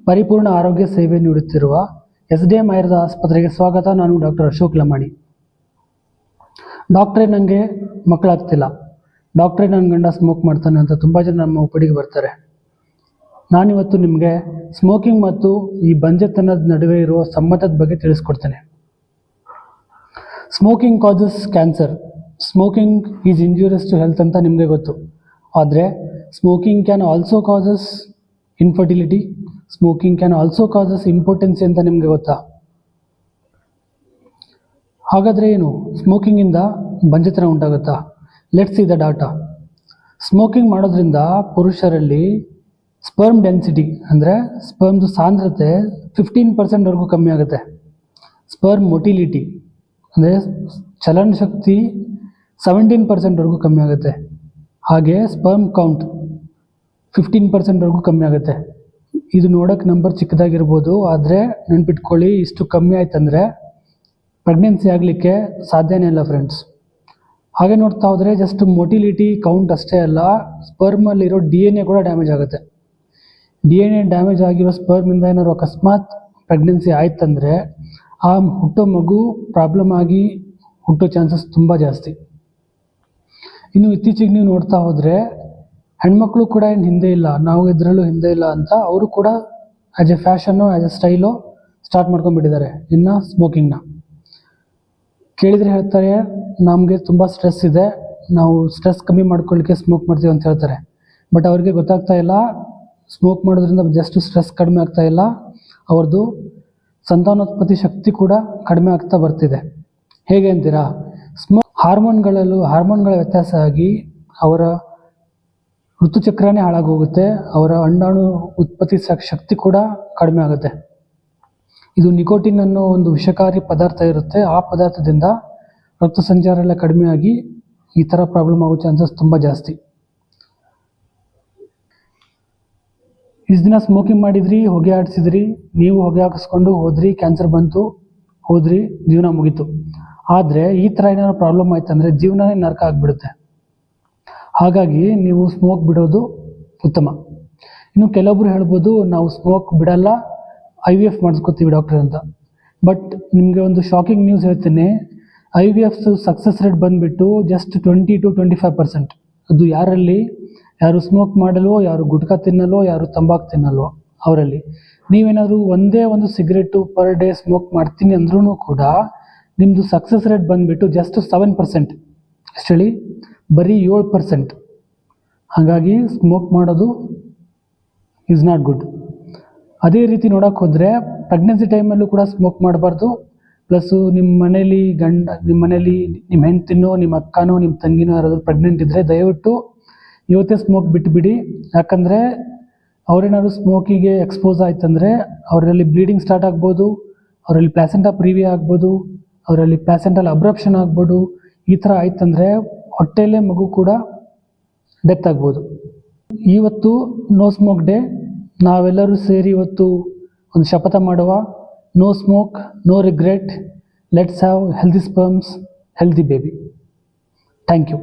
ಪರಿಪೂರ್ಣ ಆರೋಗ್ಯ ಸೇವೆ ನೀಡುತ್ತಿರುವ SDM ಆಯುರ್ವೇದ ಆಸ್ಪತ್ರೆಗೆ ಸ್ವಾಗತ. ನಾನು ಡಾಕ್ಟರ್ ಅಶೋಕ್ ಲಮಾಣಿ. ಡಾಕ್ಟ್ರೇ ನನಗೆ ಮಕ್ಕಳಾಗ್ತಿಲ್ಲ, ಡಾಕ್ಟ್ರೇ ನನ್ನ ಗಂಡ ಸ್ಮೋಕ್ ಮಾಡ್ತಾನೆ ಅಂತ ತುಂಬ ಜನ ನಮ್ಮ ಒಪಿಡಿಗೆ ಬರ್ತಾರೆ. ನಾನಿವತ್ತು ನಿಮಗೆ ಸ್ಮೋಕಿಂಗ್ ಮತ್ತು ಈ ಬಂಜೆತನದ ನಡುವೆ ಇರುವ ಸಂಬಂಧದ ಬಗ್ಗೆ ತಿಳಿಸ್ಕೊಡ್ತೇನೆ. Smoking causes cancer. Smoking is injurious to health ಅಂತ ನಿಮಗೆ ಗೊತ್ತು. ಆದರೆ smoking can also causes infertility, smoking can also causes impotency ಅಂತ ನಿಮಗೆ ಗೊತ್ತಾ? ಹಾಗಾದರೆ ಏನು, ಸ್ಮೋಕಿಂಗಿಂದ ಬಂಜೆತನ ಉಂಟಾಗುತ್ತಾ? Let's see the data. Smoking ಮಾಡೋದ್ರಿಂದ ಪುರುಷರಲ್ಲಿ ಸ್ಪರ್ಮ್ ಡೆನ್ಸಿಟಿ ಅಂದರೆ ಸ್ಪರ್ಮ್ದು ಸಾಂದ್ರತೆ 15% ಕಮ್ಮಿ ಆಗುತ್ತೆ. ಸ್ಪರ್ಮ್ ಮೊಟಿಲಿಟಿ ಅಂದರೆ ಚಲನ ಶಕ್ತಿ 17% ಕಮ್ಮಿ ಆಗುತ್ತೆ. ಹಾಗೆ ಸ್ಪರ್ಮ್ ಕೌಂಟ್ 15% ಕಮ್ಮಿ ಆಗುತ್ತೆ. ಇದು ನೋಡೋಕ್ಕೆ ನಂಬರ್ ಚಿಕ್ಕದಾಗಿರ್ಬೋದು, ಆದರೆ ನೆನ್ಪಿಟ್ಕೊಳ್ಳಿ, ಇಷ್ಟು ಕಮ್ಮಿ ಆಯ್ತಂದರೆ ಪ್ರೆಗ್ನೆನ್ಸಿ ಆಗಲಿಕ್ಕೆ ಸಾಧ್ಯನೇ ಇಲ್ಲ ಫ್ರೆಂಡ್ಸ್. ಹಾಗೆ ನೋಡ್ತಾ ಹೋದರೆ ಜಸ್ಟ್ ಮೊಟಿಲಿಟಿ ಕೌಂಟ್ ಅಷ್ಟೇ ಅಲ್ಲ, ಸ್ಪರ್ಮಲ್ಲಿರೋ DNA ಕೂಡ ಡ್ಯಾಮೇಜ್ ಆಗುತ್ತೆ. DNA ಡ್ಯಾಮೇಜ್ ಆಗಿರೋ ಸ್ಪರ್ಮಿಂದ ಏನಾದ್ರು ಅಕಸ್ಮಾತ್ ಪ್ರೆಗ್ನೆನ್ಸಿ ಆಯ್ತಂದರೆ ಆ ಹುಟ್ಟೋ ಮಗು ಪ್ರಾಬ್ಲಮ್ ಆಗಿ ಹುಟ್ಟೋ ಚಾನ್ಸಸ್ ತುಂಬ ಜಾಸ್ತಿ. ಇನ್ನು ಇತ್ತೀಚೆಗೆ ನೀವು ನೋಡ್ತಾ ಹೋದರೆ ಹೆಣ್ಮಕ್ಳು ಕೂಡ ಏನು ಹಿಂದೆ ಇಲ್ಲ, ನಾವು ಇದರಲ್ಲೂ ಹಿಂದೆ ಇಲ್ಲ ಅಂತ ಅವರು ಕೂಡ as a fashion as a style start ಮಾಡ್ಕೊಂಡ್ಬಿಟ್ಟಿದ್ದಾರೆ ಇನ್ನು ಸ್ಮೋಕಿಂಗ್ನ. ಕೇಳಿದರೆ ಹೇಳ್ತಾರೆ, ನಮಗೆ ತುಂಬ ಸ್ಟ್ರೆಸ್ ಇದೆ, ನಾವು ಸ್ಟ್ರೆಸ್ ಕಮ್ಮಿ ಮಾಡ್ಕೊಳ್ಳಿಕ್ಕೆ ಸ್ಮೋಕ್ ಮಾಡ್ತೀವಿ ಅಂತ ಹೇಳ್ತಾರೆ. ಬಟ್ ಅವ್ರಿಗೆ ಗೊತ್ತಾಗ್ತಾ ಇಲ್ಲ, ಸ್ಮೋಕ್ ಮಾಡೋದ್ರಿಂದ ಜಸ್ಟ್ ಸ್ಟ್ರೆಸ್ ಕಡಿಮೆ ಆಗ್ತಾ ಇಲ್ಲ, ಅವ್ರದ್ದು ಸಂತಾನೋತ್ಪತ್ತಿ ಶಕ್ತಿ ಕೂಡ ಕಡಿಮೆ ಆಗ್ತಾ ಬರ್ತಿದೆ. ಹೇಗೆ ಅಂತೀರಾ? ಹಾರ್ಮೋನ್ಗಳ ವ್ಯತ್ಯಾಸ ಆಗಿ ಅವರ ಋತುಚಕ್ರನೇ ಹಾಳಾಗೋಗುತ್ತೆ, ಅವರ ಅಂಡಾಣು ಉತ್ಪತ್ತಿ ಶಕ್ತಿ ಕೂಡ ಕಡಿಮೆ ಆಗುತ್ತೆ. ಇದು ನಿಕೋಟಿನ್ ಅನ್ನೋ ಒಂದು ವಿಷಕಾರಿ ಪದಾರ್ಥ ಇರುತ್ತೆ, ಆ ಪದಾರ್ಥದಿಂದ ರಕ್ತ ಸಂಚಾರ ಎಲ್ಲ ಕಡಿಮೆ ಆಗಿ ಈ ಥರ ಪ್ರಾಬ್ಲಮ್ ಆಗೋ ಚಾನ್ಸಸ್ ತುಂಬ ಜಾಸ್ತಿ. ಇಷ್ಟು ದಿನ ಸ್ಮೋಕಿಂಗ್ ಮಾಡಿದ್ರಿ, ಹೊಗೆ ಆಡಿಸಿದ್ರಿ, ನೀವು ಹೊಗೆ ಹಾಕಿಸ್ಕೊಂಡು ಹೋದ್ರಿ, ಕ್ಯಾನ್ಸರ್ ಬಂತು, ಹೋದ್ರಿ, ಜೀವನ ಮುಗೀತು. ಆದರೆ ಈ ಥರ ಏನಾದ್ರು ಪ್ರಾಬ್ಲಮ್ ಆಯ್ತಂದರೆ ಜೀವನನೇ ನರಕ ಆಗಿಬಿಡುತ್ತೆ. ಹಾಗಾಗಿ ನೀವು ಸ್ಮೋಕ್ ಬಿಡೋದು ಉತ್ತಮ. ಇನ್ನು ಕೆಲವೊಬ್ರು ಹೇಳ್ಬೋದು, ನಾವು ಸ್ಮೋಕ್ ಬಿಡಲ್ಲ, IVF ಮಾಡಿಸ್ಕೊತೀವಿ ಡಾಕ್ಟರ್ ಅಂತ. ಬಟ್ ನಿಮಗೆ ಒಂದು ಶಾಕಿಂಗ್ ನ್ಯೂಸ್ ಹೇಳ್ತೀನಿ, IVF ಸಕ್ಸಸ್ ರೇಟ್ ಬಂದುಬಿಟ್ಟು ಜಸ್ಟ್ 20 to 25%. ಅದು ಯಾರು ಸ್ಮೋಕ್ ಮಾಡಲ್ವೋ, ಯಾರು ಗುಟ್ಕಾ ತಿನ್ನಲ್ವೋ, ಯಾರು ತಂಬಾಕು ತಿನ್ನಲ್ವೋ ಅವರಲ್ಲಿ. ನೀವೇನಾದರೂ ಒಂದೇ ಒಂದು ಸಿಗರೇಟು ಪರ್ ಡೇ ಸ್ಮೋಕ್ ಮಾಡ್ತೀನಿ ಅಂದ್ರೂ ಕೂಡ ನಿಮ್ಮದು ಸಕ್ಸಸ್ ರೇಟ್ ಬಂದುಬಿಟ್ಟು ಜಸ್ಟ್ 7%. ಎಷ್ಟು ಹೇಳಿ? ಬರೀ 7%. ಹಾಗಾಗಿ ಸ್ಮೋಕ್ ಮಾಡೋದು ಈಸ್ ನಾಟ್ ಗುಡ್. ಅದೇ ರೀತಿ ನೋಡೋಕೆ ಹೋದರೆ ಪ್ರೆಗ್ನೆನ್ಸಿ ಟೈಮಲ್ಲೂ ಕೂಡ ಸ್ಮೋಕ್ ಮಾಡಬಾರ್ದು. ಪ್ಲಸ್ಸು ನಿಮ್ಮ ಮನೇಲಿ ನಿಮ್ಮ ಹೆಂಡ್ತಿನೋ, ನಿಮ್ಮ ಅಕ್ಕನೋ, ನಿಮ್ಮ ತಂಗಿನೋ ಯಾರಾದರೂ ಪ್ರೆಗ್ನೆಂಟ್ ಇದ್ದರೆ ದಯವಿಟ್ಟು ಇವತ್ತೇ ಸ್ಮೋಕ್ ಬಿಟ್ಟುಬಿಡಿ. ಯಾಕಂದರೆ ಅವರೇನಾದ್ರು ಸ್ಮೋಕಿಗೆ ಎಕ್ಸ್ಪೋಸ್ ಆಯ್ತಂದರೆ ಅವರಲ್ಲಿ ಬ್ಲೀಡಿಂಗ್ ಸ್ಟಾರ್ಟ್ ಆಗ್ಬೋದು, ಅವರಲ್ಲಿ ಪ್ಲಾಸೆಂಟಾ ಪ್ರೀವಿಯಾ ಆಗ್ಬೋದು, ಅವರಲ್ಲಿ ಪ್ಲಾಸೆಂಟಲ್ ಅಬ್ರಪ್ಷನ್ ಆಗ್ಬೋದು. ಈ ಥರ ಆಯ್ತಂದರೆ ಹೊಟ್ಟೆಯಲ್ಲೇ ಮಗು ಕೂಡ ಡೆತ್ ಆಗ್ಬೋದು. ಇವತ್ತು ನೋ ಸ್ಮೋಕ್ ಡೇ. ನಾವೆಲ್ಲರೂ ಸೇರಿ ಇವತ್ತು ಒಂದು ಶಪಥ ಮಾಡುವ, no smoke, no regret, let's have healthy sperms, healthy baby. Thank you.